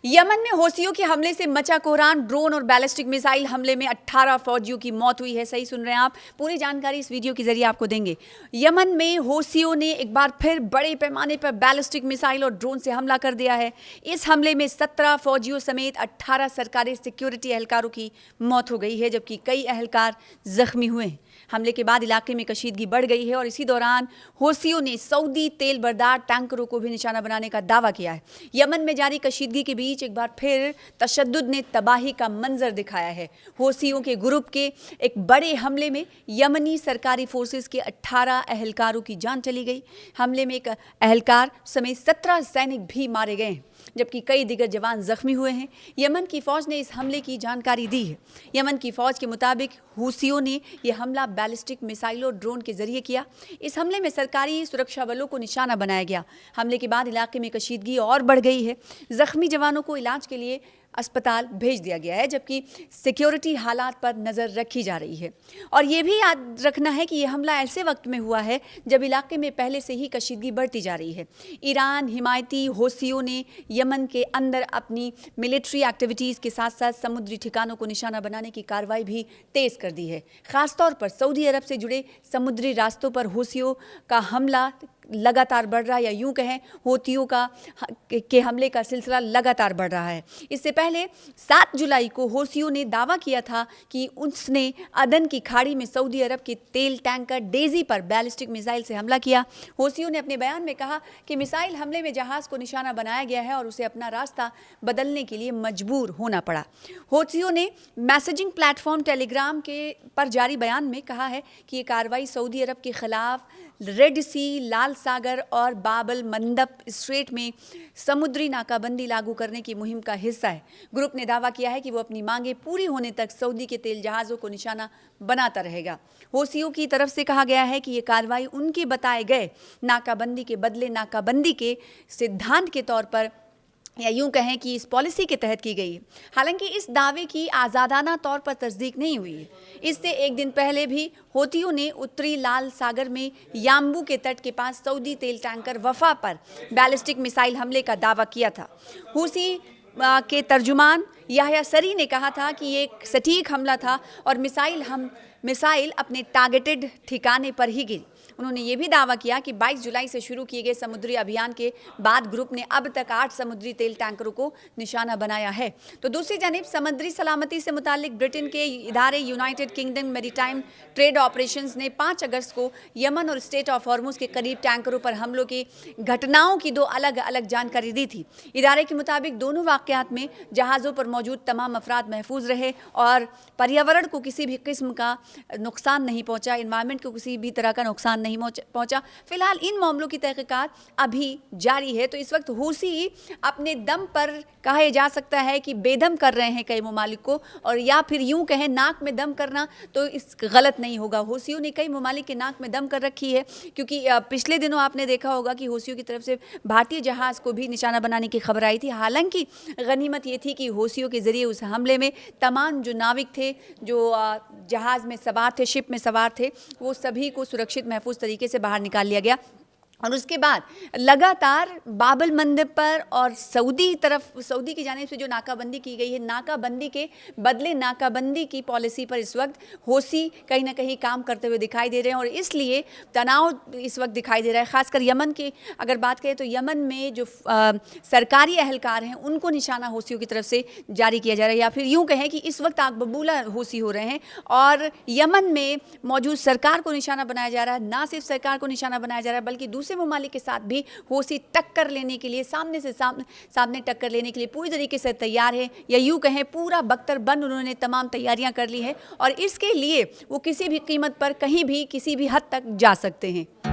Yemen में हौसियों के हमले से मचा कोहरान। ड्रोन और बैलिस्टिक मिसाइल हमले में 18 फौजियों की मौत हुई है। सही सुन रहे हैं आप। पूरी जानकारी इस वीडियो के जरिए आपको देंगे। यमन में हौसियों ने एक बार फिर बड़े पैमाने पर बैलिस्टिक मिसाइल और ड्रोन से हमला कर दिया है। इस हमले में 17 फौजियों समेत 18 सरकारी सिक्योरिटी एहलकारों की मौत हो गई है, जबकि कई एहलकार जख्मी हुए हैं। हमले के बाद इलाके में कशीदगी बढ़ गई है और इसी दौरान हौसियों ने सऊदी तेल बरदार टैंकरों को भी निशाना बनाने का दावा किया है। यमन में जारी कशीदगी के बीच एक बार फिर तशद्दुद ने तबाही का मंजर दिखाया है। हौसियों के ग्रुप के एक बड़े हमले में यमनी सरकारी फोर्सेस के 18 एहलकारों की जान चली गई। हमले में एक एहलकार समेत 17 सैनिक भी मारे गए हैं, जबकि कई दिगर जवान जख्मी हुए हैं। यमन की फौज ने इस हमले की जानकारी दी है। यमन की फौज के मुताबिक हूसियों ने यह हमला बैलिस्टिक मिसाइल और ड्रोन के जरिए किया। इस हमले में सरकारी सुरक्षा बलों को निशाना बनाया गया। हमले के बाद इलाके में कशीदगी और बढ़ गई है। जख्मी जवानों को इलाज के लिए अस्पताल भेज दिया गया है, जबकि सिक्योरिटी हालात पर नज़र रखी जा रही है। और ये भी याद रखना है कि यह हमला ऐसे वक्त में हुआ है जब इलाके में पहले से ही कशीदगी बढ़ती जा रही है। ईरान हिमायती हौसियों ने यमन के अंदर अपनी मिलिट्री एक्टिविटीज़ के साथ साथ समुद्री ठिकानों को निशाना बनाने की कार्रवाई भी तेज़ कर दी है। ख़ासतौर पर सऊदी अरब से जुड़े समुद्री रास्तों पर हौसियों का हमला लगातार बढ़ रहा है, या यूं कहें हौथियों के हमले का सिलसिला लगातार बढ़ रहा है। इससे पहले 7 जुलाई को हौसियों ने दावा किया था कि उसने अदन की खाड़ी में सऊदी अरब के तेल टैंकर डेजी पर बैलिस्टिक मिसाइल से हमला किया। हौसियों ने अपने बयान में कहा कि मिसाइल हमले में जहाज़ को निशाना बनाया गया है और उसे अपना रास्ता बदलने के लिए मजबूर होना पड़ा। हौसियों ने मैसेजिंग प्लेटफॉर्म टेलीग्राम पर जारी बयान में कहा है कि ये कार्रवाई सऊदी अरब के खिलाफ रेड सी, लाल सागर और बाबल मंदब स्ट्रेट में समुद्री नाकाबंदी लागू करने की मुहिम का हिस्सा है। ग्रुप ने दावा किया है कि वो अपनी मांगें पूरी होने तक सऊदी के तेल जहाज़ों को निशाना बनाता रहेगा। हौसियों की तरफ से कहा गया है कि ये कार्रवाई उनके बताए गए नाकाबंदी के बदले नाकाबंदी के सिद्धांत के तौर पर, या यूं कहें कि इस पॉलिसी के तहत की गई है। हालांकि इस दावे की आज़ादाना तौर पर तस्दीक नहीं हुई है। इससे एक दिन पहले भी हौथियों ने उत्तरी लाल सागर में याम्बू के तट के पास सऊदी तेल टैंकर वफा पर बैलिस्टिक मिसाइल हमले का दावा किया था। हूसी के तर्जुमान याह्या सरी ने कहा था कि ये एक सटीक हमला था और मिसाइल अपने टारगेटेड ठिकाने पर ही गिरी। उन्होंने ये भी दावा किया कि 22 जुलाई से शुरू किए गए समुद्री अभियान के बाद ग्रुप ने अब तक 8 समुद्री तेल टैंकरों को निशाना बनाया है। तो दूसरी जानिब समुद्री सलामती से मुतालिक ब्रिटेन के इदारे United kingdom maritime trade operations ने 5 अगस्त को यमन और स्टेट ऑफ हॉर्मुज के करीब टैंकरों पर हमलों की घटनाओं की 2 अलग अलग जानकारी दी थी। इदारे के मुताबिक दोनों वाक़यात में जहाज़ों पर मौजूद तमाम अफराद महफूज रहे और पर्यावरण को किसी भी किस्म का नुकसान नहीं पहुँचा, इन्वायरमेंट को किसी भी तरह का नुकसान नहीं पहुंचा। फिलहाल इन मामलों की तहकीकात अभी जारी है। तो इस वक्त हूसी अपने दम पर कहा जा सकता है कि बेदम कर रहे हैं कई ममालिक को, और या फिर यूं कहें नाक में दम करना तो इस गलत नहीं होगा। हूसियों ने कई ममालिक के नाक में दम कर रखी है, क्योंकि पिछले दिनों आपने देखा होगा कि हूसियों की तरफ से भारतीय जहाज़ को भी निशाना बनाने की खबर आई थी। हालांकि गनीमत ये थी कि हूसियों के जरिए उस हमले में तमाम जो नाविक थे, जो जहाज़ में सवार थे, शिप में सवार थे, वो सभी को सुरक्षित महफूज तरीके से बाहर निकाल लिया गया। और उसके बाद लगातार बाबल मंदब पर और सऊदी की जानिब से जो नाकाबंदी की गई है, नाकाबंदी के बदले नाकाबंदी की पॉलिसी पर इस वक्त हूसी कहीं ना कहीं काम करते हुए दिखाई दे रहे हैं, और इसलिए तनाव इस वक्त दिखाई दे रहा है। खासकर यमन की अगर बात करें तो यमन में जो सरकारी एहलकार हैं उनको निशाना हूसियों की तरफ से जारी किया जा रहा है, या फिर यूँ कहें कि इस वक्त आग बबूला हूसी हो रहे हैं और यमन में मौजूद सरकार को निशाना बनाया जा रहा है। ना सिर्फ सरकार को निशाना बनाया जा रहा है, बल्कि दूसरे ममालिक के साथ भी हूसी टक्कर लेने के लिए, सामने टक्कर लेने के लिए पूरी तरीके से तैयार है, या यूं कहें पूरा बख्तर बंद उन्होंने तमाम तैयारियां कर ली हैं, और इसके लिए वो किसी भी कीमत पर कहीं भी किसी भी हद तक जा सकते हैं।